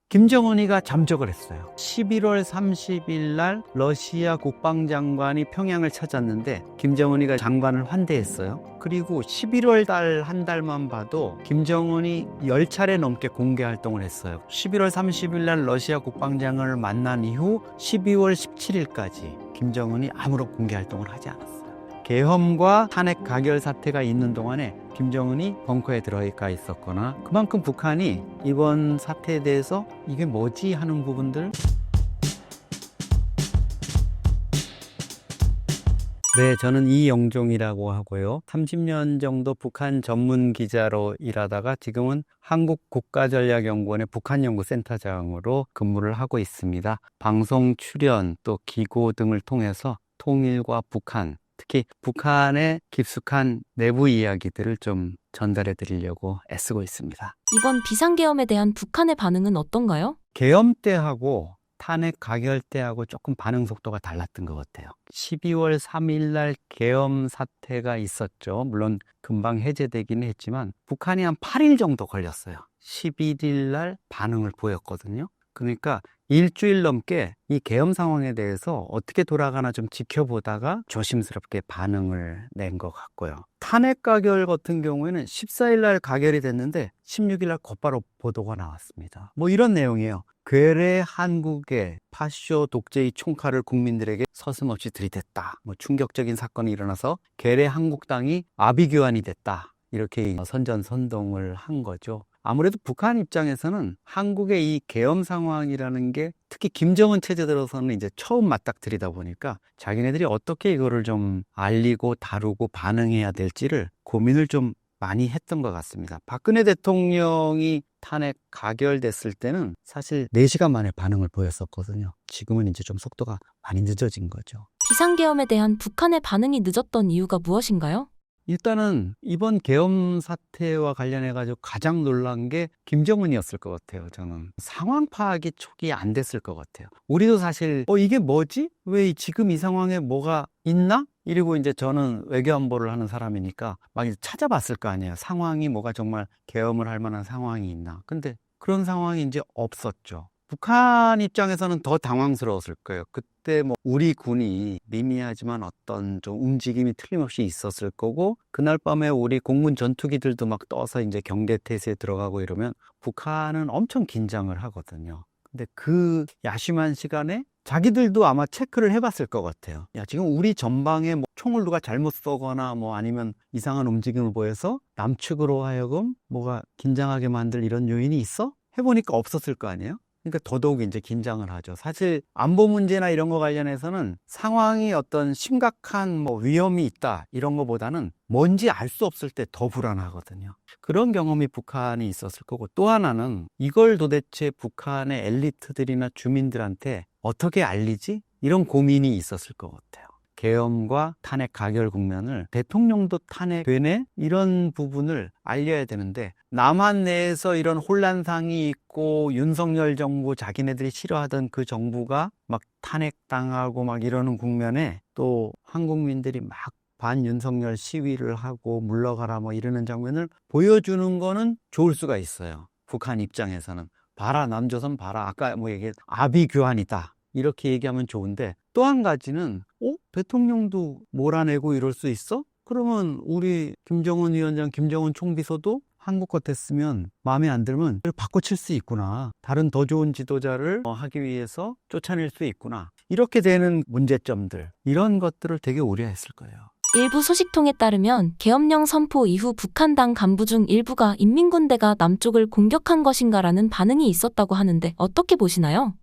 김정은이가 잠적을 했어요. 11월 30일 날 러시아 국방장관이 평양을 찾았는데 김정은이가 장관을 환대했어요. 그리고 11월 달 한 달만 봐도 김정은이 10차례 넘게 공개 활동을 했어요. 11월 30일 날 러시아 국방장관을 만난 이후 12월 17일까지 김정은이 아무런 공개 활동을 하지 않았어요. 계엄과 탄핵 가결 사태가 있는 동안에 김정은이 벙커에 들어가 있었거나, 그만큼 북한이 이번 사태에 대해서 이게 뭐지 하는 부분들. 네, 저는 이영종이라고 하고요. 30년 정도 북한 전문 기자로 일하다가 지금은 한국국가전략연구원의 북한연구센터장으로 근무를 하고 있습니다. 방송 출연 또 기고 등을 통해서 통일과 북한, 특히 북한의 깊숙한 내부 이야기들을 좀 전달해 드리려고 애쓰고 있습니다. 이번 비상계엄에 대한 북한의 반응은 어떤가요? 계엄 때하고 탄핵 가결 때하고 조금 반응 속도가 달랐던 것 같아요. 12월 3일 날 계엄 사태가 있었죠. 물론 금방 해제되기는 했지만 북한이 한 8일 정도 걸렸어요. 11일 날 반응을 보였거든요. 그러니까 일주일 넘게 이 계엄 상황에 대해서 어떻게 돌아가나 좀 지켜보다가 조심스럽게 반응을 낸 것 같고요. 탄핵 가결 같은 경우에는 14일 날 가결이 됐는데 16일 날 곧바로 보도가 나왔습니다. 뭐 이런 내용이에요. 괴뢰 한국의 파쇼 독재의 총칼을 국민들에게 서슴없이 들이댔다. 뭐 충격적인 사건이 일어나서 괴뢰 한국당이 아비규환이 됐다. 이렇게 선전선동을 한 거죠. 아무래도 북한 입장에서는 한국의 이 계엄 상황이라는 게 특히 김정은 체제 들어서는 이제 처음 맞닥뜨리다 보니까 자기네들이 어떻게 이거를 좀 알리고 다루고 반응해야 될지를 고민을 좀 많이 했던 것 같습니다. 박근혜 대통령이 탄핵 가결됐을 때는 사실 4시간 만에 반응을 보였었거든요. 지금은 이제 좀 속도가 많이 늦어진 거죠. 비상계엄에 대한 북한의 반응이 늦었던 이유가 무엇인가요? 일단은 이번 계엄 사태와 관련해가지고 가장 놀란 게 김정은이었을 것 같아요. 저는 상황 파악이 초기 안 됐을 것 같아요. 우리도 사실 이게 뭐지? 왜 지금 이 상황에 뭐가 있나? 이러고 이제 저는 외교안보를 하는 사람이니까 막 이제 찾아봤을 거 아니에요. 상황이 뭐가 정말 계엄을 할 만한 상황이 있나? 근데 그런 상황이 이제 없었죠. 북한 입장에서는 더 당황스러웠을 거예요. 그때 뭐 우리 군이 미미하지만 어떤 좀 움직임이 틀림없이 있었을 거고, 그날 밤에 우리 공군 전투기들도 막 떠서 이제 경계태세에 들어가고 이러면 북한은 엄청 긴장을 하거든요. 근데 그 야심한 시간에 자기들도 아마 체크를 해봤을 것 같아요. 야, 지금 우리 전방에 뭐 총을 누가 잘못 쏘거나 뭐 아니면 이상한 움직임을 보여서 남측으로 하여금 뭐가 긴장하게 만들 이런 요인이 있어? 해보니까 없었을 거 아니에요? 그러니까 더더욱 이제 긴장을 하죠. 사실 안보 문제나 이런 거 관련해서는 상황이 어떤 심각한 뭐 위험이 있다 이런 거보다는 뭔지 알 수 없을 때 더 불안하거든요. 그런 경험이 북한이 있었을 거고, 또 하나는 이걸 도대체 북한의 엘리트들이나 주민들한테 어떻게 알리지? 이런 고민이 있었을 것 같아요. 계엄과 탄핵 가결 국면을 대통령도 탄핵되네? 이런 부분을 알려야 되는데, 남한 내에서 이런 혼란상이 있고 윤석열 정부, 자기네들이 싫어하던 그 정부가 막 탄핵당하고 막 이러는 국면에 또 한국민들이 막 반윤석열 시위를 하고 물러가라 뭐 이러는 장면을 보여주는 거는 좋을 수가 있어요. 북한 입장에서는 봐라, 남조선 봐라, 아까 뭐 얘기했 아비규환이다 이렇게 얘기하면 좋은데, 또 한 가지는 대통령도 몰아내고 이럴 수 있어? 그러면 우리 김정은 위원장, 김정은 총비서도 한국 같았으면 마음에 안 들면 바꿔칠 수 있구나. 다른 더 좋은 지도자를 하기 위해서 쫓아낼 수 있구나. 이렇게 되는 문제점들, 이런 것들을 되게 우려했을 거예요. 일부 소식통에 따르면 계엄령 선포 이후 북한 당 간부 중 일부가 인민군대가 남쪽을 공격한 것인가라는 반응이 있었다고 하는데 어떻게 보시나요?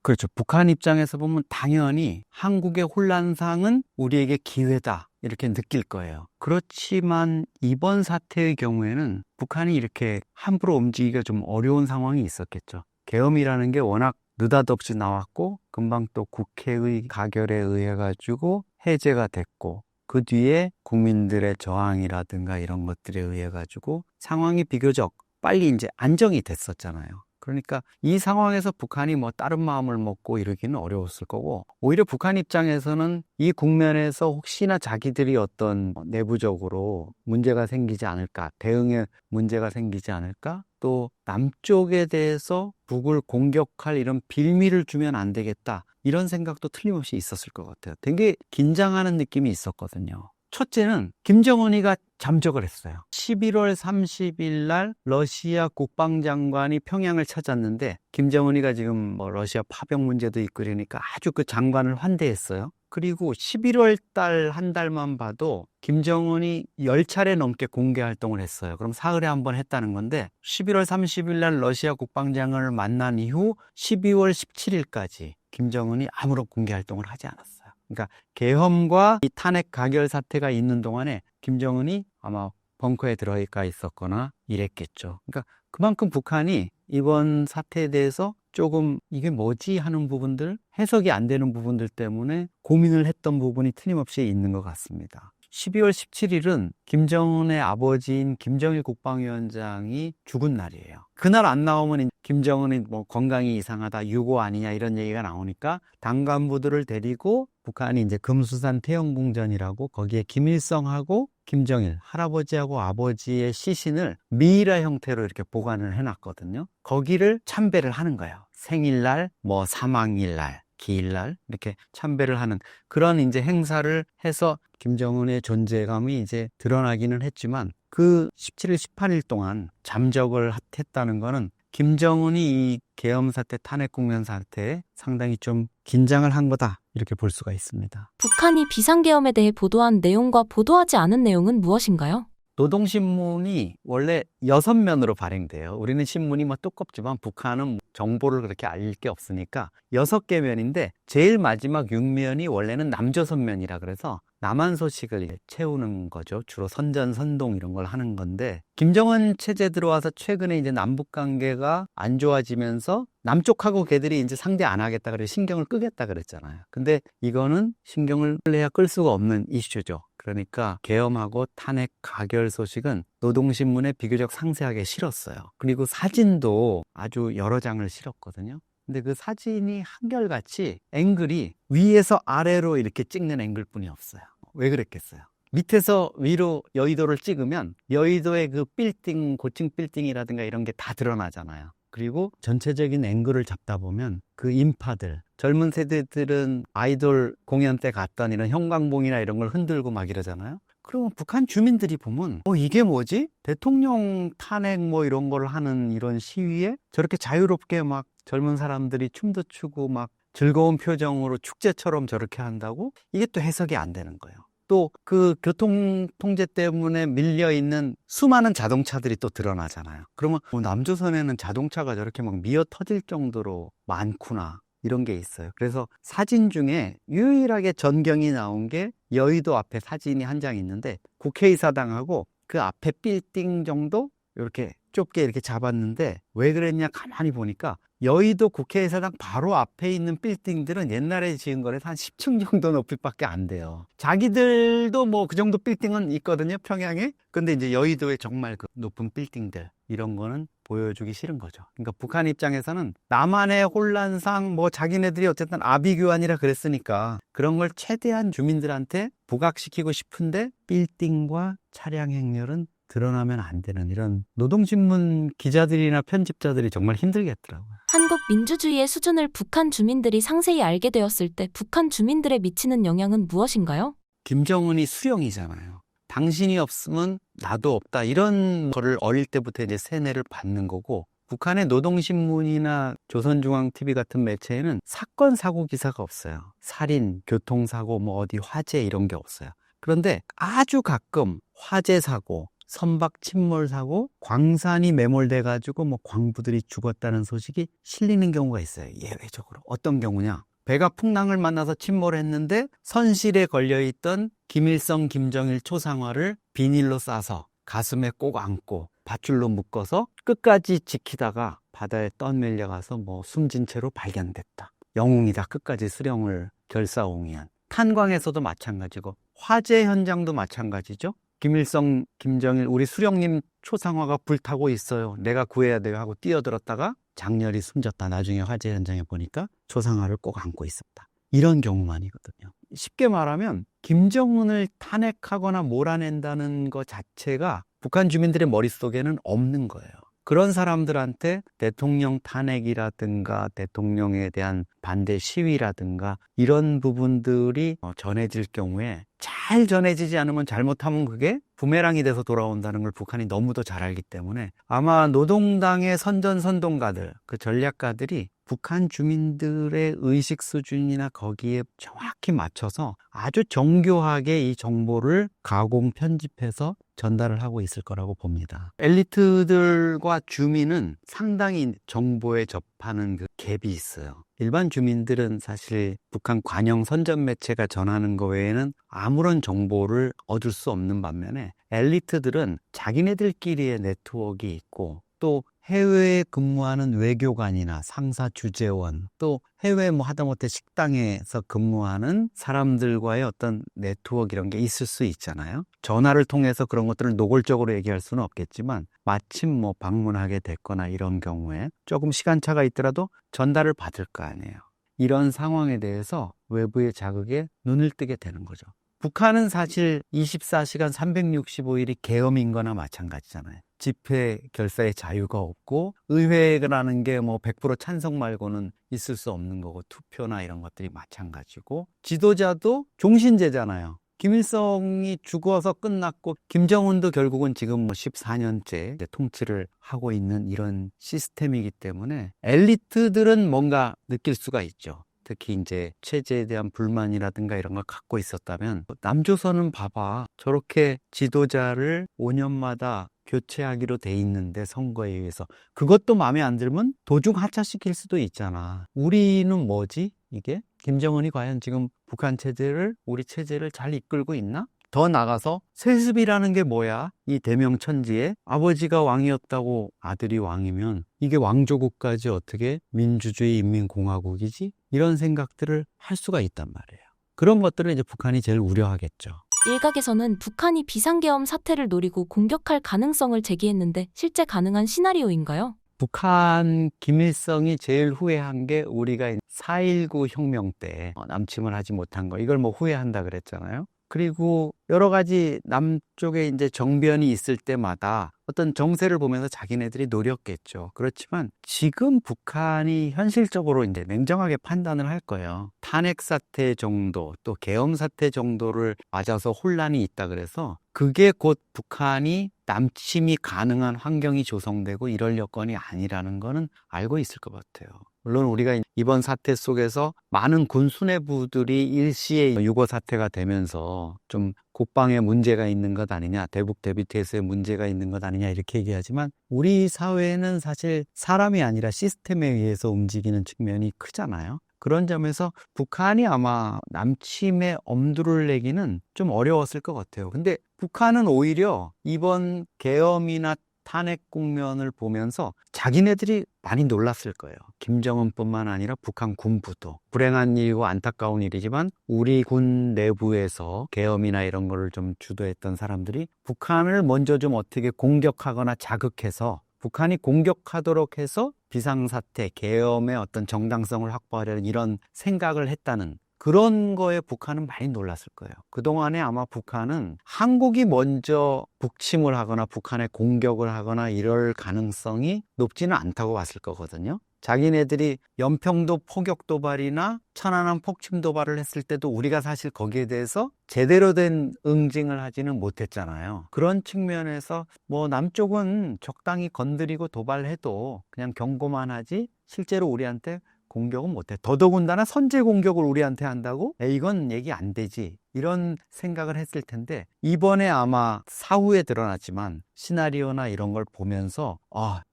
그렇죠. 북한 입장에서 보면 당연히 한국의 혼란상은 우리에게 기회다 이렇게 느낄 거예요. 그렇지만 이번 사태의 경우에는 북한이 이렇게 함부로 움직이기가 좀 어려운 상황이 있었겠죠. 계엄이라는 게 워낙 느닷없이 나왔고 금방 또 국회의 가결에 의해 가지고 해제가 됐고, 그 뒤에 국민들의 저항이라든가 이런 것들에 의해 가지고 상황이 비교적 빨리 이제 안정이 됐었잖아요. 그러니까 이 상황에서 북한이 뭐 다른 마음을 먹고 이러기는 어려웠을 거고, 오히려 북한 입장에서는 이 국면에서 혹시나 자기들이 어떤 내부적으로 문제가 생기지 않을까, 대응에 문제가 생기지 않을까, 또 남쪽에 대해서 북을 공격할 이런 빌미를 주면 안 되겠다, 이런 생각도 틀림없이 있었을 것 같아요. 되게 긴장하는 느낌이 있었거든요. 첫째는 김정은이가 잠적을 했어요. 11월 30일 날 러시아 국방장관이 평양을 찾았는데, 김정은이가 지금 뭐 러시아 파병 문제도 있고 그러니까 아주 그 장관을 환대했어요. 그리고 11월 달 한 달만 봐도 김정은이 10차례 넘게 공개 활동을 했어요. 그럼 사흘에 한 번 했다는 건데, 11월 30일 날 러시아 국방장관을 만난 이후 12월 17일까지 김정은이 아무런 공개 활동을 하지 않았어요. 그러니까 계엄과 이 탄핵 가결 사태가 있는 동안에 김정은이 아마 벙커에 들어가 있었거나 이랬겠죠. 그러니까 그만큼 북한이 이번 사태에 대해서 조금 이게 뭐지 하는 부분들, 해석이 안 되는 부분들 때문에 고민을 했던 부분이 틀림없이 있는 것 같습니다. 12월 17일은 김정은의 아버지인 김정일 국방위원장이 죽은 날이에요. 그날 안 나오면 김정은이 뭐 건강이 이상하다, 유고 아니냐 이런 얘기가 나오니까 당 간부들을 데리고 북한이 이제 금수산 태영궁전이라고, 거기에 김일성하고 김정일 할아버지하고 아버지의 시신을 미이라 형태로 이렇게 보관을 해놨거든요. 거기를 참배를 하는 거예요. 생일날, 뭐 사망일날, 기일날 이렇게 참배를 하는 그런 이제 행사를 해서 김정은의 존재감이 이제 드러나기는 했지만, 그 17일, 18일 동안 잠적을 했다는 거는 김정은이 이 계엄 사태, 탄핵 국면 사태에 상당히 좀 긴장을 한 거다, 이렇게 볼 수가 있습니다. 북한이 비상계엄에 대해 보도한 내용과 보도하지 않은 내용은 무엇인가요? 노동신문이 원래 6면으로 발행돼요. 우리는 신문이 뭐 두껍지만 북한은 정보를 그렇게 알 게 없으니까 6개 면인데, 제일 마지막 6면이 원래는 남조선면이라 그래서 남한 소식을 채우는 거죠. 주로 선전, 선동 이런 걸 하는 건데, 김정은 체제 들어와서 최근에 이제 남북 관계가 안 좋아지면서 남쪽하고 걔들이 이제 상대 안 하겠다 그래 신경을 끄겠다 그랬잖아요. 근데 이거는 신경을 끌래야 끌 수가 없는 이슈죠. 그러니까 계엄하고 탄핵 가결 소식은 노동신문에 비교적 상세하게 실었어요. 그리고 사진도 아주 여러 장을 실었거든요. 근데 그 사진이 한결같이 앵글이 위에서 아래로 이렇게 찍는 앵글뿐이 없어요. 왜 그랬겠어요? 밑에서 위로 여의도를 찍으면 여의도의 그 빌딩, 고층 빌딩이라든가 이런 게 다 드러나잖아요. 그리고 전체적인 앵글을 잡다 보면 그 인파들, 젊은 세대들은 아이돌 공연 때 갔던 이런 형광봉이나 이런 걸 흔들고 막 이러잖아요. 그러면 북한 주민들이 보면 이게 뭐지? 대통령 탄핵 뭐 이런 걸 하는 이런 시위에 저렇게 자유롭게 막 젊은 사람들이 춤도 추고 막 즐거운 표정으로 축제처럼 저렇게 한다고? 이게 또 해석이 안 되는 거예요. 또 그 교통 통제 때문에 밀려있는 수많은 자동차들이 또 드러나잖아요. 그러면 남조선에는 자동차가 저렇게 막 미어 터질 정도로 많구나, 이런 게 있어요. 그래서 사진 중에 유일하게 전경이 나온 게 여의도 앞에 사진이 한 장 있는데, 국회의사당하고 그 앞에 빌딩 정도 이렇게 좁게 이렇게 잡았는데, 왜 그랬냐 가만히 보니까 여의도 국회의사당 바로 앞에 있는 빌딩들은 옛날에 지은 거라서 한 10층 정도 높이밖에 안 돼요. 자기들도 뭐 그 정도 빌딩은 있거든요, 평양에. 근데 이제 여의도에 정말 그 높은 빌딩들, 이런 거는 보여주기 싫은 거죠. 그러니까 북한 입장에서는 남한의 혼란상 뭐 자기네들이 어쨌든 아비규환이라 그랬으니까 그런 걸 최대한 주민들한테 부각시키고 싶은데, 빌딩과 차량 행렬은 드러나면 안 되는, 이런 노동신문 기자들이나 편집자들이 정말 힘들겠더라고요. 한국 민주주의의 수준을 북한 주민들이 상세히 알게 되었을 때 북한 주민들에 미치는 영향은 무엇인가요? 김정은이 수령이잖아요. 당신이 없으면 나도 없다, 이런 거를 어릴 때부터 이제 세뇌를 받는 거고, 북한의 노동신문이나 조선중앙TV 같은 매체에는 사건, 사고 기사가 없어요. 살인, 교통사고, 뭐 어디 화재 이런 게 없어요. 그런데 아주 가끔 화재 사고, 선박 침몰 사고, 광산이 매몰돼 가지고 뭐 광부들이 죽었다는 소식이 실리는 경우가 있어요. 예외적으로. 어떤 경우냐? 배가 풍랑을 만나서 침몰했는데 선실에 걸려있던 김일성, 김정일 초상화를 비닐로 싸서 가슴에 꼭 안고 밧줄로 묶어서 끝까지 지키다가 바다에 떠밀려가서 뭐 숨진 채로 발견됐다. 영웅이다. 끝까지 수령을 결사옹이한. 탄광에서도 마찬가지고, 화재 현장도 마찬가지죠. 김일성, 김정일, 우리 수령님 초상화가 불타고 있어요. 내가 구해야 돼요 하고 뛰어들었다가 장렬히 숨졌다. 나중에 화재 현장에 보니까 초상화를 꼭 안고 있었다. 이런 경우만이거든요. 쉽게 말하면 김정은을 탄핵하거나 몰아낸다는 것 자체가 북한 주민들의 머릿속에는 없는 거예요. 그런 사람들한테 대통령 탄핵이라든가 대통령에 대한 반대 시위라든가 이런 부분들이 전해질 경우에 잘 전해지지 않으면 잘못하면 그게 부메랑이 돼서 돌아온다는 걸 북한이 너무도 잘 알기 때문에 아마 노동당의 선전선동가들, 그 전략가들이 북한 주민들의 의식 수준이나 거기에 정확히 맞춰서 아주 정교하게 이 정보를 가공 편집해서 전달을 하고 있을 거라고 봅니다. 엘리트들과 주민은 상당히 정보에 접하는 그 갭이 있어요. 일반 주민들은 사실 북한 관영 선전 매체가 전하는 거 외에는 아무런 정보를 얻을 수 없는 반면에 엘리트들은 자기네들끼리의 네트워크가 있고 또 해외에 근무하는 외교관이나 상사 주재원, 또 해외 하다못해 식당에서 근무하는 사람들과의 어떤 네트워크 이런 게 있을 수 있잖아요. 전화를 통해서 그런 것들을 노골적으로 얘기할 수는 없겠지만 마침 방문하게 됐거나 이런 경우에 조금 시간차가 있더라도 전달을 받을 거 아니에요. 이런 상황에 대해서 외부의 자극에 눈을 뜨게 되는 거죠. 북한은 사실 24시간 365일이 계엄인 거나 마찬가지잖아요. 집회 결사의 자유가 없고 의회라는 게 100% 찬성 말고는 있을 수 없는 거고 투표나 이런 것들이 마찬가지고 지도자도 종신제잖아요. 김일성이 죽어서 끝났고 김정은도 결국은 지금 14년째 통치를 하고 있는 이런 시스템이기 때문에 엘리트들은 뭔가 느낄 수가 있죠. 특히 이제 체제에 대한 불만이라든가 이런 걸 갖고 있었다면 남조선은 봐봐 저렇게 지도자를 5년마다 교체하기로 돼 있는데 선거에 의해서 그것도 마음에 안 들면 도중 하차시킬 수도 있잖아. 우리는 뭐지 이게? 김정은이 과연 지금 북한 체제를 우리 체제를 잘 이끌고 있나? 더 나가서 세습이라는 게 뭐야? 이 대명천지에 아버지가 왕이었다고 아들이 왕이면 이게 왕조국까지 어떻게 민주주의 인민공화국이지? 이런 생각들을 할 수가 있단 말이에요. 그런 것들을 이제 북한이 제일 우려하겠죠. 일각에서는 북한이 비상계엄 사태를 노리고 공격할 가능성을 제기했는데 실제 가능한 시나리오인가요? 북한 김일성이 제일 후회한 게 우리가 4.19 혁명 때 남침을 하지 못한 거 이걸 후회한다 그랬잖아요. 그리고 여러 가지 남쪽에 이제 정변이 있을 때마다 어떤 정세를 보면서 자기네들이 노렸겠죠. 그렇지만 지금 북한이 현실적으로 이제 냉정하게 판단을 할 거예요. 탄핵 사태 정도 또 계엄 사태 정도를 맞아서 혼란이 있다 그래서 그게 곧 북한이 남침이 가능한 환경이 조성되고 이럴 여건이 아니라는 거는 알고 있을 것 같아요. 물론 우리가 이번 사태 속에서 많은 군 수뇌부들이 일시에 6.25 사태가 되면서 좀 국방에 문제가 있는 것 아니냐, 대북 대비태세에 문제가 있는 것 아니냐 이렇게 얘기하지만 우리 사회는 사실 사람이 아니라 시스템에 의해서 움직이는 측면이 크잖아요. 그런 점에서 북한이 아마 남침에 엄두를 내기는 좀 어려웠을 것 같아요. 근데 북한은 오히려 이번 계엄이나 탄핵 국면을 보면서 자기네들이 많이 놀랐을 거예요. 김정은뿐만 아니라 북한 군부도. 불행한 일이고 안타까운 일이지만 우리 군 내부에서 계엄이나 이런 거를 좀 주도했던 사람들이 북한을 먼저 좀 어떻게 공격하거나 자극해서 북한이 공격하도록 해서 비상사태, 계엄의 어떤 정당성을 확보하려는 이런 생각을 했다는 그런 거에 북한은 많이 놀랐을 거예요. 그동안에 아마 북한은 한국이 먼저 북침을 하거나 북한에 공격을 하거나 이럴 가능성이 높지는 않다고 봤을 거거든요. 자기네들이 연평도 포격 도발이나 천안함 폭침 도발을 했을 때도 우리가 사실 거기에 대해서 제대로 된 응징을 하지는 못했잖아요. 그런 측면에서 남쪽은 적당히 건드리고 도발해도 그냥 경고만 하지 실제로 우리한테 공격은 못해. 더더군다나 선제 공격을 우리한테 한다고? 이건 얘기 안 되지. 이런 생각을 했을 텐데 이번에 아마 사후에 드러났지만 시나리오나 이런 걸 보면서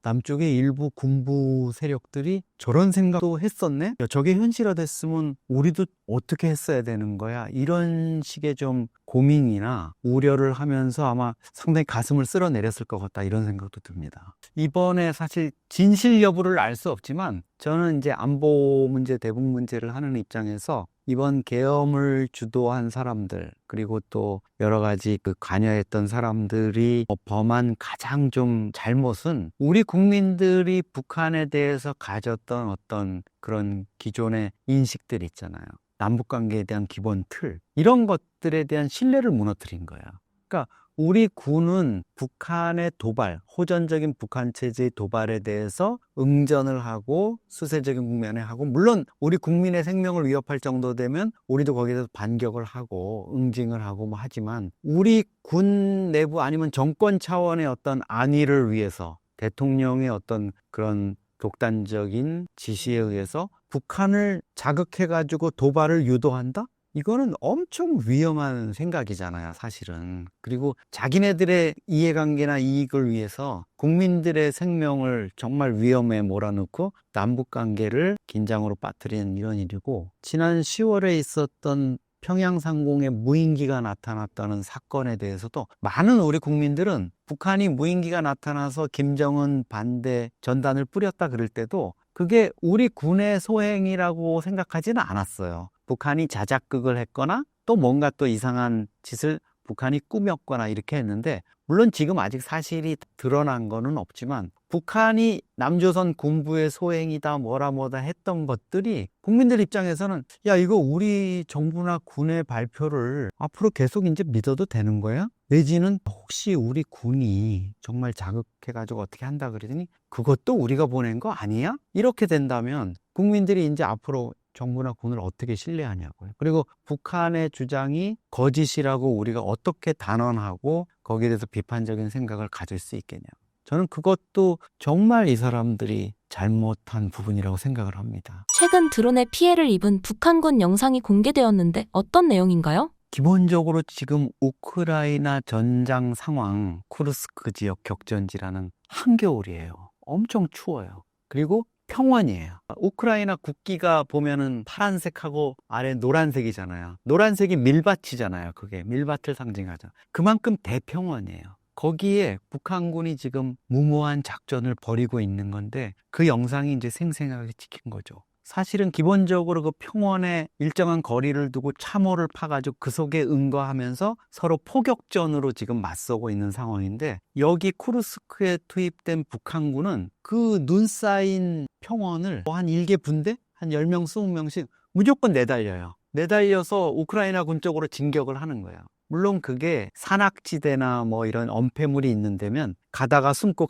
남쪽의 일부 군부 세력들이 저런 생각도 했었네? 저게 현실화됐으면 우리도 어떻게 했어야 되는 거야? 이런 식의 좀 고민이나 우려를 하면서 아마 상당히 가슴을 쓸어내렸을 것 같다 이런 생각도 듭니다. 이번에 사실 진실 여부를 알 수 없지만 저는 이제 안보 문제, 대북 문제를 하는 입장에서 이번 계엄을 주도한 사람들, 그리고 또 여러 가지 그 관여했던 사람들이 범한 가장 좀 잘못은 우리 국민들이 북한에 대해서 가졌던 어떤 그런 기존의 인식들 있잖아요. 남북관계에 대한 기본 틀, 이런 것들에 대한 신뢰를 무너뜨린 거야. 그러니까 우리 군은 북한의 도발, 호전적인 북한 체제의 도발에 대해서 응전을 하고 수세적인 국면에 하고, 물론 우리 국민의 생명을 위협할 정도 되면 우리도 거기에 대해서 반격을 하고 응징을 하고 뭐 하지만, 우리 군 내부 아니면 정권 차원의 어떤 안위를 위해서 대통령의 어떤 그런 독단적인 지시에 의해서 북한을 자극해가지고 도발을 유도한다? 이거는 엄청 위험한 생각이잖아요, 사실은. 그리고 자기네들의 이해관계나 이익을 위해서 국민들의 생명을 정말 위험에 몰아넣고 남북관계를 긴장으로 빠뜨리는 이런 일이고, 지난 10월에 있었던 평양 상공에 무인기가 나타났다는 사건에 대해서도 많은 우리 국민들은 북한이 무인기가 나타나서 김정은 반대 전단을 뿌렸다 그럴 때도 그게 우리 군의 소행이라고 생각하지는 않았어요. 북한이 자작극을 했거나 또 뭔가 또 이상한 짓을 북한이 꾸몄거나 이렇게 했는데, 물론 지금 아직 사실이 드러난 거는 없지만 북한이 남조선 군부의 소행이다 뭐다 했던 것들이 국민들 입장에서는 야, 이거 우리 정부나 군의 발표를 앞으로 계속 이제 믿어도 되는 거야? 내지는 혹시 우리 군이 정말 자극해가지고 어떻게 한다 그러더니 그것도 우리가 보낸 거 아니야? 이렇게 된다면 국민들이 이제 앞으로 정부나 군을 어떻게 신뢰하냐고요. 그리고 북한의 주장이 거짓이라고 우리가 어떻게 단언하고 거기에 대해서 비판적인 생각을 가질 수 있겠냐고. 저는 그것도 정말 이 사람들이 잘못한 부분이라고 생각을 합니다. 최근 드론에 피해를 입은 북한군 영상이 공개되었는데 어떤 내용인가요? 기본적으로 지금 우크라이나 전장 상황, 쿠르스크 지역 격전지라는 한겨울이에요. 엄청 추워요. 그리고 평원이에요. 우크라이나 국기가 보면은 파란색하고 아래 노란색이잖아요. 노란색이 밀밭이잖아요. 그게 밀밭을 상징하죠. 그만큼 대평원이에요. 거기에 북한군이 지금 무모한 작전을 벌이고 있는 건데 그 영상이 이제 생생하게 찍힌 거죠. 사실은 기본적으로 그 평원에 일정한 거리를 두고 참호를 파가지고 그 속에 응거하면서 서로 포격전으로 지금 맞서고 있는 상황인데, 여기 쿠르스크에 투입된 북한군은 그 눈 쌓인 평원을 한 일개 분대? 한 10명, 20명씩 무조건 내달려요. 내달려서 우크라이나 군 쪽으로 진격을 하는 거예요. 물론 그게 산악지대나 뭐 이런 엄폐물이 있는 데면 가다가 숨고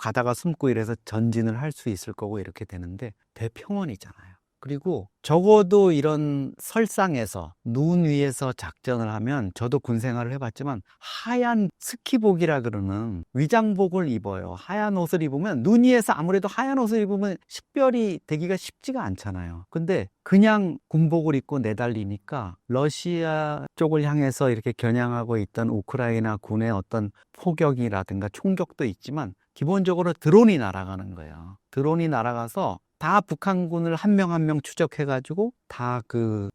이래서 전진을 할 수 있을 거고 이렇게 되는데, 대평원이잖아요. 그리고 적어도 이런 설상에서 눈 위에서 작전을 하면, 저도 군 생활을 해봤지만 하얀 스키복이라 그러는 위장복을 입어요. 하얀 옷을 입으면, 눈 위에서 아무래도 하얀 옷을 입으면 식별이 되기가 쉽지가 않잖아요. 근데 그냥 군복을 입고 내달리니까 러시아 쪽을 향해서 이렇게 겨냥하고 있던 우크라이나 군의 어떤 포격이라든가 총격도 있지만 기본적으로 드론이 날아가는 거예요. 드론이 날아가서 다 북한군을 한 명 한 명 추적해가지고 다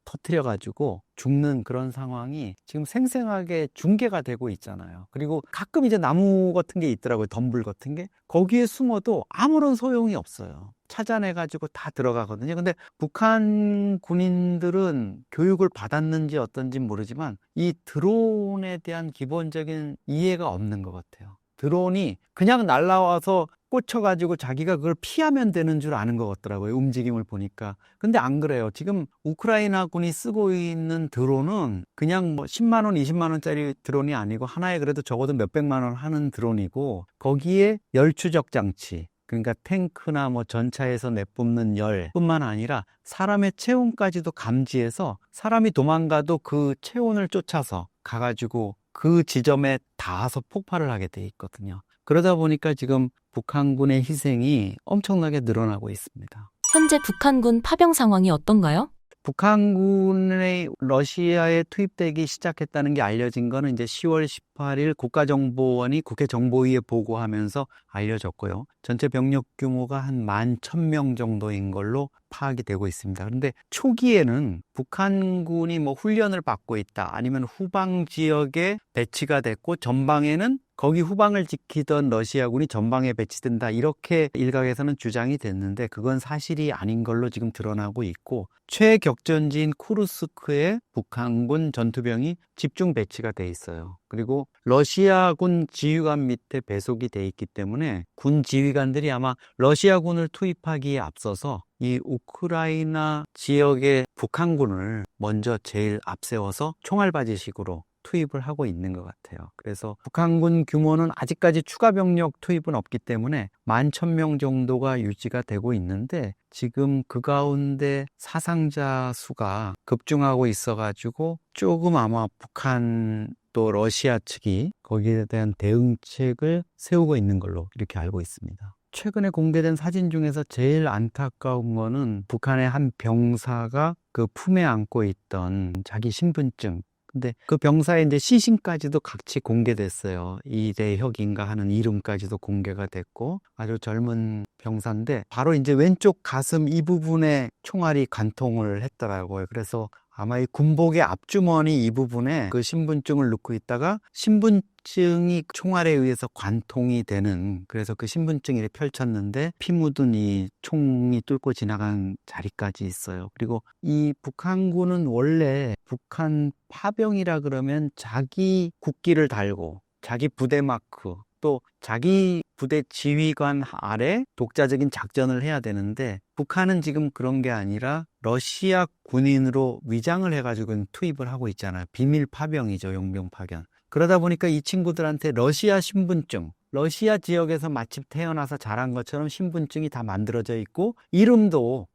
터트려가지고 죽는 그런 상황이 지금 생생하게 중계가 되고 있잖아요. 그리고 가끔 이제 나무 같은 게 있더라고요. 덤불 같은 게. 거기에 숨어도 아무런 소용이 없어요. 찾아내가지고 다 들어가거든요. 근데 북한 군인들은 교육을 받았는지 어떤지 모르지만 이 드론에 대한 기본적인 이해가 없는 것 같아요. 드론이 그냥 날아와서 꽂혀가지고 자기가 그걸 피하면 되는 줄 아는 것 같더라고요. 움직임을 보니까. 근데 안 그래요. 지금 우크라이나 군이 쓰고 있는 드론은 그냥 뭐 10만 원, 20만 원짜리 드론이 아니고 하나에 그래도 적어도 몇백만 원 하는 드론이고, 거기에 열 추적 장치, 그러니까 탱크나 뭐 전차에서 내뿜는 열뿐만 아니라 사람의 체온까지도 감지해서 사람이 도망가도 그 체온을 쫓아서 가가지고 그 지점에 닿아서 폭발을 하게 돼 있거든요. 그러다 보니까 지금 북한군의 희생이 엄청나게 늘어나고 있습니다. 현재 북한군 파병 상황이 어떤가요? 북한군의 러시아에 투입되기 시작했다는 게 알려진 거는 이제 10월 18일 국가정보원이 국회 정보위에 보고하면서 알려졌고요. 전체 병력 규모가 한 11,000명 정도인 걸로 파악이 되고 있습니다. 그런데 초기에는 북한군이 뭐 훈련을 받고 있다, 아니면 후방 지역에 배치가 됐고 전방에는 거기 후방을 지키던 러시아군이 전방에 배치된다. 이렇게 일각에서는 주장이 됐는데 그건 사실이 아닌 걸로 지금 드러나고 있고 최격전지인 쿠르스크에 북한군 전투병이 집중 배치가 돼 있어요. 그리고 러시아군 지휘관 밑에 배속이 돼 있기 때문에 군 지휘관들이 아마 러시아군을 투입하기에 앞서서 이 우크라이나 지역의 북한군을 먼저 제일 앞세워서 총알바지식으로 투입을 하고 있는 것 같아요. 그래서 북한군 규모는 아직까지 추가 병력 투입은 없기 때문에 11,000명 정도가 유지가 되고 있는데 지금 그 가운데 사상자 수가 급증하고 있어가지고 조금 아마 북한 또 러시아 측이 거기에 대한 대응책을 세우고 있는 걸로 이렇게 알고 있습니다. 최근에 공개된 사진 중에서 제일 안타까운 거는 북한의 한 병사가 그 품에 안고 있던 자기 신분증. 근데 그 병사의 이제 시신까지도 같이 공개됐어요. 이대혁인가 하는 이름까지도 공개가 됐고 아주 젊은 병사인데 바로 이제 왼쪽 가슴 이 부분에 총알이 관통을 했더라고요. 그래서 아마 이 군복의 앞주머니 이 부분에 그 신분증을 넣고 있다가 신분증이 총알에 의해서 관통이 되는 그래서 그 신분증이 이렇게 펼쳤는데 피 묻은 이 총이 뚫고 지나간 자리까지 있어요. 그리고 이 북한군은 원래 북한 파병이라 그러면 자기 국기를 달고 자기 부대 마크 또 자기 부대 지휘관 아래 독자적인 작전을 해야 되는데 북한은 지금 그런 게 아니라 러시아 군인으로 위장을 해가지고 투입을 하고 있잖아요. 비밀 파병이죠. 용병 파견. 그러다 보니까 이 친구들한테 러시아 신분증, 러시아 지역에서 마침 태어나서 자란 것처럼 신분증이 다 만들어져 있고 이름도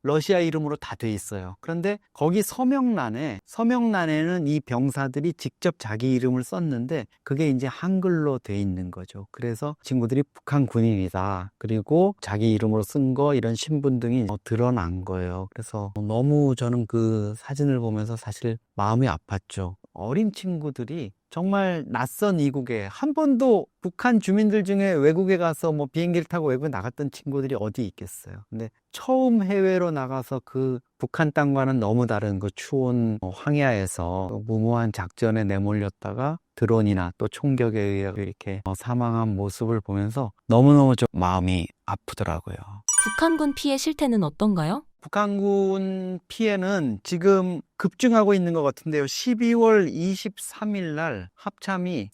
러시아 이름으로 다 돼 있어요. 그런데 거기 서명란에는 이 병사들이 직접 자기 이름을 썼는데 그게 이제 한글로 돼 있는 거죠. 그래서 친구들이 북한 군인이다. 그리고 자기 이름으로 쓴 거 이런 신분 등이 드러난 거예요. 그래서 너무 저는 그 사진을 보면서 사실 마음이 아팠죠. 어린 친구들이 정말 낯선 이국에 한 번도 북한 주민들 중에 외국에 가서 뭐 비행기를 타고 외국에 나갔던 친구들이 어디 있겠어요. 근데 처음 해외로 나가서 그 북한 땅과는 너무 다른 그 추운 황야에서 무모한 작전에 내몰렸다가 드론이나 또 총격에 의해 이렇게 사망한 모습을 보면서 너무너무 좀 마음이 아프더라고요. 북한군 피해 실태는 어떤가요? 북한군 피해는 지금 급증하고 있는 것 같은데요. 12월 23일 날 합참이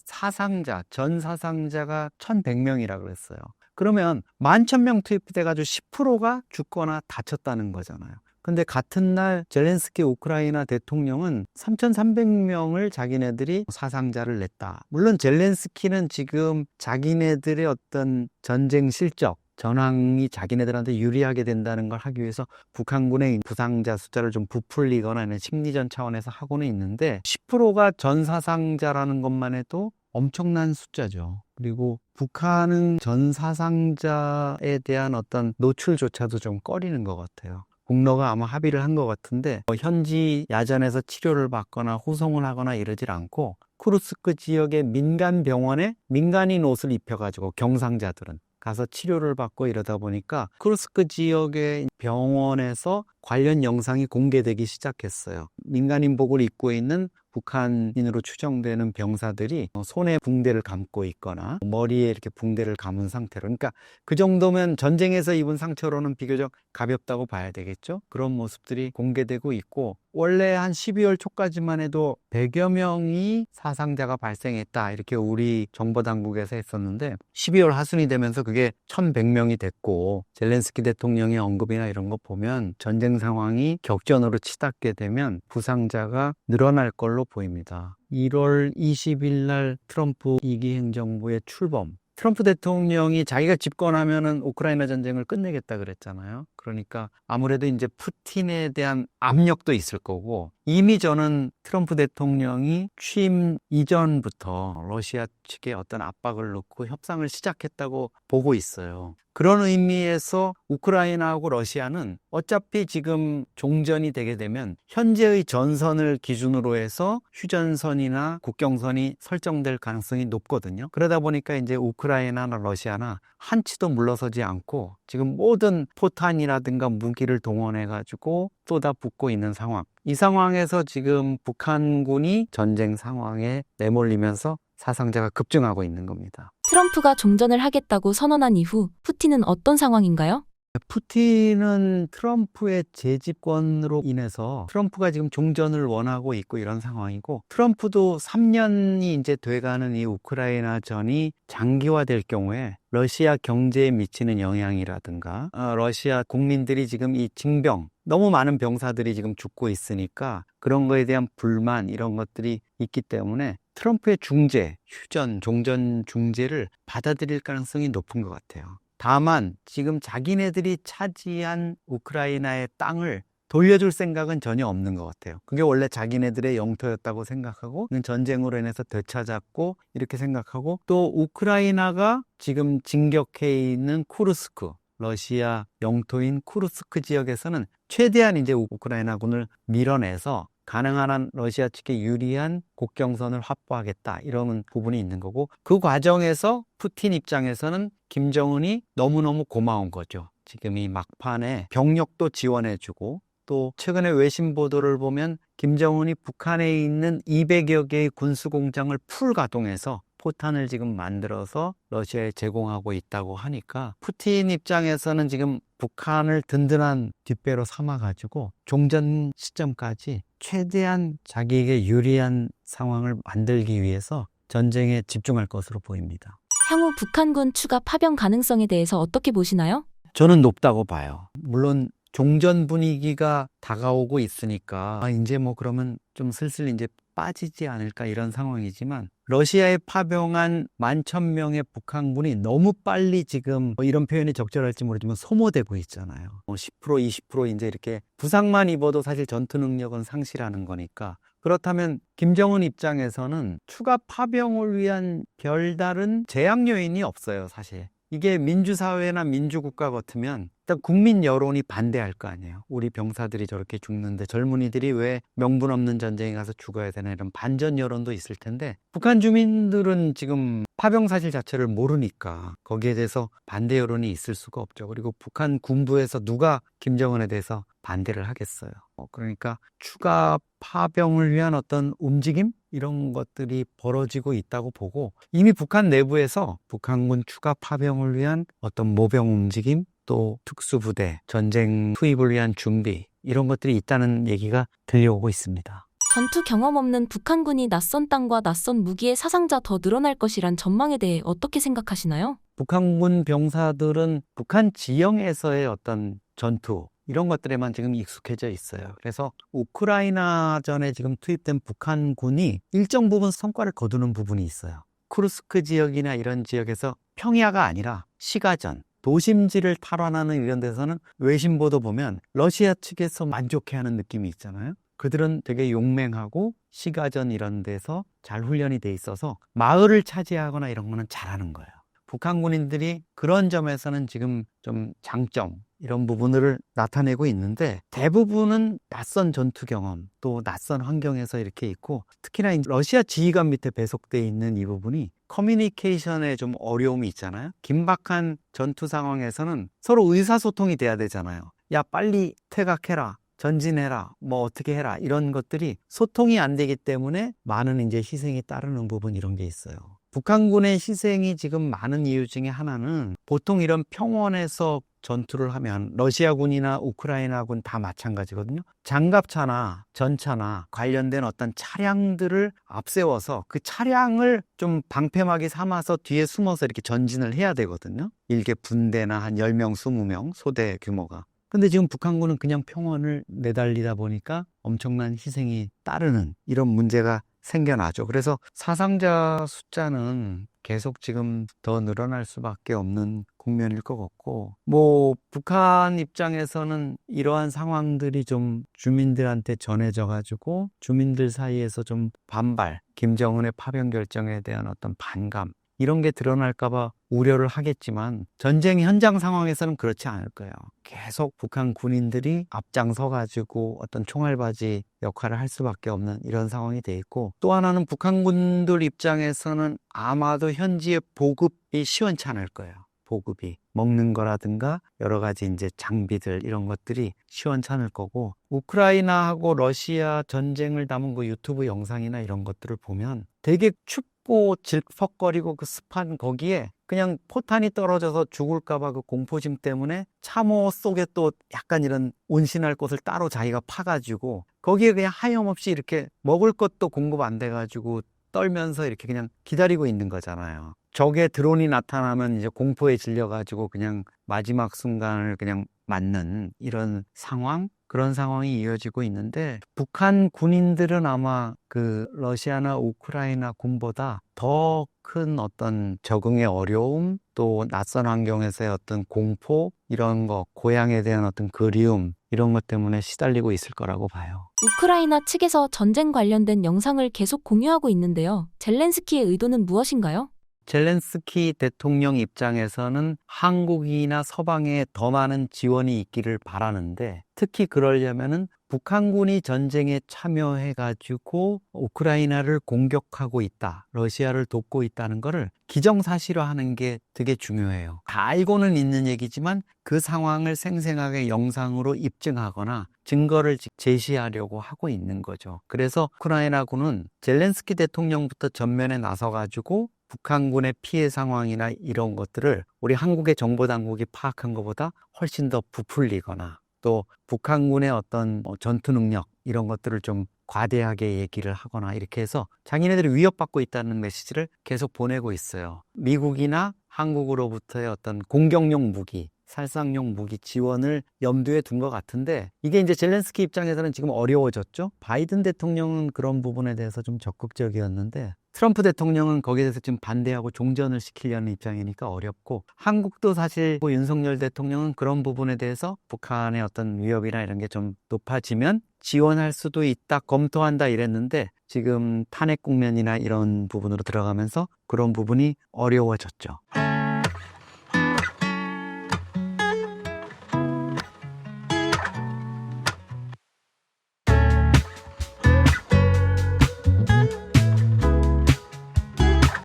전 사상자가 1,100명이라 그랬어요. 그러면 11,000명 투입돼가지고 10%가 죽거나 다쳤다는 거잖아요. 근데 같은 날 젤렌스키 우크라이나 대통령은 3,300명을 자기네들이 사상자를 냈다. 물론 젤렌스키는 지금 자기네들의 어떤 전쟁 실적, 전황이 자기네들한테 유리하게 된다는 걸 하기 위해서 북한군의 부상자 숫자를 좀 부풀리거나 하는 심리전 차원에서 하고는 있는데 10%가 전사상자라는 것만 해도 엄청난 숫자죠. 그리고 북한은 전사상자에 대한 어떤 노출조차도 좀 꺼리는 것 같아요. 국로가 아마 합의를 한 것 같은데 현지 야전에서 치료를 받거나 호송을 하거나 이러질 않고 쿠르스크 지역의 민간 병원에 민간인 옷을 입혀가지고 경상자들은 가서 치료를 받고 이러다 보니까 쿠르스크 지역의 병원에서 관련 영상이 공개되기 시작했어요. 민간인복을 입고 있는 북한인으로 추정되는 병사들이 손에 붕대를 감고 있거나 머리에 이렇게 붕대를 감은 상태로, 그러니까 그 정도면 전쟁에서 입은 상처로는 비교적 가볍다고 봐야 되겠죠. 그런 모습들이 공개되고 있고 원래 한 12월 초까지만 해도 100여 명이 사상자가 발생했다 이렇게 우리 정보당국에서 했었는데 12월 하순이 되면서 그게 1,100명이 됐고 젤렌스키 대통령의 언급이나 이런 거 보면 전쟁 상황이 격전으로 치닫게 되면 부상자가 늘어날 걸로 보입니다. 1월 20일 날 트럼프 2기 행정부의 출범. 트럼프 대통령이 자기가 집권하면은 우크라이나 전쟁을 끝내겠다 그랬잖아요. 그러니까 아무래도 이제 푸틴에 대한 압력도 있을 거고 이미 저는 트럼프 대통령이 취임 이전부터 러시아 측에 어떤 압박을 넣고 협상을 시작했다고 보고 있어요. 그런 의미에서 우크라이나하고 러시아는 어차피 지금 종전이 되게 되면 현재의 전선을 기준으로 해서 휴전선이나 국경선이 설정될 가능성이 높거든요. 그러다 보니까 이제 우크라이나나 러시아나 한치도 물러서지 않고 지금 모든 포탄이라든가 무기를 동원해가지고 쏟아붓고 있는 상황. 이 상황에서 지금 북한군이 전쟁 상황에 내몰리면서 사상자가 급증하고 있는 겁니다. 트럼프가 종전을 하겠다고 선언한 이후 푸틴은 어떤 상황인가요? 푸틴은 트럼프의 재집권으로 인해서 트럼프가 지금 종전을 원하고 있고 이런 상황이고, 트럼프도 3년이 이제 돼가는 이 우크라이나 전이 장기화될 경우에 러시아 경제에 미치는 영향이라든가, 러시아 국민들이 지금 이 징병, 너무 많은 병사들이 지금 죽고 있으니까 그런 거에 대한 불만, 이런 것들이 있기 때문에 트럼프의 중재, 휴전, 종전 중재를 받아들일 가능성이 높은 것 같아요. 다만 지금 자기네들이 차지한 우크라이나의 땅을 돌려줄 생각은 전혀 없는 것 같아요. 그게 원래 자기네들의 영토였다고 생각하고 전쟁으로 인해서 되찾았고 이렇게 생각하고, 또 우크라이나가 지금 진격해 있는 쿠르스크, 러시아 영토인 쿠르스크 지역에서는 최대한 이제 우크라이나군을 밀어내서 가능한 한 러시아 측에 유리한 국경선을 확보하겠다, 이런 부분이 있는 거고, 그 과정에서 푸틴 입장에서는 김정은이 너무너무 고마운 거죠. 지금 이 막판에 병력도 지원해주고, 또 최근에 외신 보도를 보면 김정은이 북한에 있는 200여 개의 군수공장을 풀 가동해서 포탄을 지금 만들어서 러시아에 제공하고 있다고 하니까, 푸틴 입장에서는 지금 북한을 든든한 뒷배로 삼아가지고 종전 시점까지 최대한 자기에게 유리한 상황을 만들기 위해서 전쟁에 집중할 것으로 보입니다. 향후 북한군 추가 파병 가능성에 대해서 어떻게 보시나요? 저는 높다고 봐요. 물론 종전 분위기가 다가오고 있으니까 이제 뭐 그러면 좀 슬슬 이제 빠지지 않을까, 이런 상황이지만, 러시아에 파병한 11,000명의 북한군이 너무 빨리 지금 이런 표현이 적절할지 모르지만 소모되고 있잖아요. 10% 20% 이제 이렇게 부상만 입어도 사실 전투 능력은 상실하는 거니까, 그렇다면 김정은 입장에서는 추가 파병을 위한 별다른 제약 요인이 없어요, 사실. 이게 민주사회나 민주국가 같으면 일단 국민 여론이 반대할 거 아니에요. 우리 병사들이 저렇게 죽는데 젊은이들이 왜 명분 없는 전쟁에 가서 죽어야 되나, 이런 반전 여론도 있을 텐데, 북한 주민들은 지금 파병 사실 자체를 모르니까 거기에 대해서 반대 여론이 있을 수가 없죠. 그리고 북한 군부에서 누가 김정은에 대해서 반대를 하겠어요. 그러니까 추가 파병을 위한 어떤 움직임, 이런 것들이 벌어지고 있다고 보고, 이미 북한 내부에서 북한군 추가 파병을 위한 어떤 모병 움직임, 또 특수부대, 전쟁 투입을 위한 준비, 이런 것들이 있다는 얘기가 들려오고 있습니다. 전투 경험 없는 북한군이 낯선 땅과 낯선 무기의 사상자 더 늘어날 것이란 전망에 대해 어떻게 생각하시나요? 북한군 병사들은 북한 지형에서의 어떤 전투, 이런 것들에만 지금 익숙해져 있어요. 그래서 우크라이나전에 지금 투입된 북한군이 일정 부분 성과를 거두는 부분이 있어요. 쿠르스크 지역이나 이런 지역에서 평야가 아니라 시가전, 도심지를 탈환하는 이런 데서는 외신 보도 보면 러시아 측에서 만족해하는 느낌이 있잖아요. 그들은 되게 용맹하고 시가전 이런 데서 잘 훈련이 돼 있어서 마을을 차지하거나 이런 거는 잘하는 거예요. 북한 군인들이 그런 점에서는 지금 좀 장점, 이런 부분을 나타내고 있는데, 대부분은 낯선 전투 경험, 또 낯선 환경에서 이렇게 있고, 특히나 러시아 지휘관 밑에 배속돼 있는 이 부분이 커뮤니케이션에 좀 어려움이 있잖아요. 긴박한 전투 상황에서는 서로 의사소통이 돼야 되잖아요. 야, 빨리 퇴각해라, 전진해라, 뭐 어떻게 해라, 이런 것들이 소통이 안 되기 때문에 많은 이제 희생이 따르는 부분, 이런 게 있어요. 북한군의 희생이 지금 많은 이유 중에 하나는, 보통 이런 평원에서 전투를 하면 러시아군이나 우크라이나군 다 마찬가지거든요. 장갑차나 전차나 관련된 어떤 차량들을 앞세워서 그 차량을 좀 방패막이 삼아서 뒤에 숨어서 이렇게 전진을 해야 되거든요. 일개 분대나 한 10명, 20명 소대 규모가. 근데 지금 북한군은 그냥 평원을 내달리다 보니까 엄청난 희생이 따르는 이런 문제가 생겨나죠. 그래서 사상자 숫자는 계속 지금 더 늘어날 수밖에 없는 국면일 것 같고, 뭐 북한 입장에서는 이러한 상황들이 좀 주민들한테 전해져 가지고 주민들 사이에서 좀 반발, 김정은의 파병 결정에 대한 어떤 반감, 이런 게 드러날까 봐 우려를 하겠지만, 전쟁 현장 상황에서는 그렇지 않을 거예요. 계속 북한 군인들이 앞장서 가지고 어떤 총알바지 역할을 할 수밖에 없는 이런 상황이 돼 있고, 또 하나는 북한군들 입장에서는 아마도 현지의 보급이 시원치 않을 거예요. 보급이 먹는 거라든가 여러 가지 이제 장비들, 이런 것들이 시원찮을 거고, 우크라이나하고 러시아 전쟁을 담은 그 유튜브 영상이나 이런 것들을 보면 되게 춥 춥고 질퍽거리고 그 습한 거기에 그냥 포탄이 떨어져서 죽을까봐 그 공포심 때문에 참호 속에 또 약간 이런 온신할 곳을 따로 자기가 파가지고 거기에 그냥 하염없이 이렇게 먹을 것도 공급 안 돼가지고 떨면서 이렇게 그냥 기다리고 있는 거잖아요. 적의 드론이 나타나면 이제 공포에 질려가지고 그냥 마지막 순간을 그냥 맞는 이런 상황? 그런 상황이 이어지고 있는데 북한 군인들은 아마 그 러시아나 우크라이나 군보다 더 큰 어떤 적응의 어려움, 또 낯선 환경에서의 어떤 공포, 이런 거, 고향에 대한 어떤 그리움, 이런 것 때문에 시달리고 있을 거라고 봐요. 우크라이나 측에서 전쟁 관련된 영상을 계속 공유하고 있는데요. 젤렌스키의 의도는 무엇인가요? 젤렌스키 대통령 입장에서는 한국이나 서방에 더 많은 지원이 있기를 바라는데, 특히 그러려면은 북한군이 전쟁에 참여해가지고 우크라이나를 공격하고 있다, 러시아를 돕고 있다는 거를 기정사실화하는 게 되게 중요해요. 다 알고는 있는 얘기지만 그 상황을 생생하게 영상으로 입증하거나 증거를 제시하려고 하고 있는 거죠. 그래서 우크라이나군은 젤렌스키 대통령부터 전면에 나서가지고 북한군의 피해 상황이나 이런 것들을 우리 한국의 정보당국이 파악한 것보다 훨씬 더 부풀리거나, 또 북한군의 어떤 전투 능력 이런 것들을 좀 과대하게 얘기를 하거나, 이렇게 해서 자기네들이 위협받고 있다는 메시지를 계속 보내고 있어요. 미국이나 한국으로부터의 어떤 공격용 무기, 살상용 무기 지원을 염두에 둔 것 같은데, 이게 이제 젤렌스키 입장에서는 지금 어려워졌죠. 바이든 대통령은 그런 부분에 대해서 좀 적극적이었는데, 트럼프 대통령은 거기에 대해서 지금 반대하고 종전을 시키려는 입장이니까 어렵고, 한국도 사실 윤석열 대통령은 그런 부분에 대해서 북한의 어떤 위협이나 이런 게 좀 높아지면 지원할 수도 있다, 검토한다 이랬는데, 지금 탄핵 국면이나 이런 부분으로 들어가면서 그런 부분이 어려워졌죠.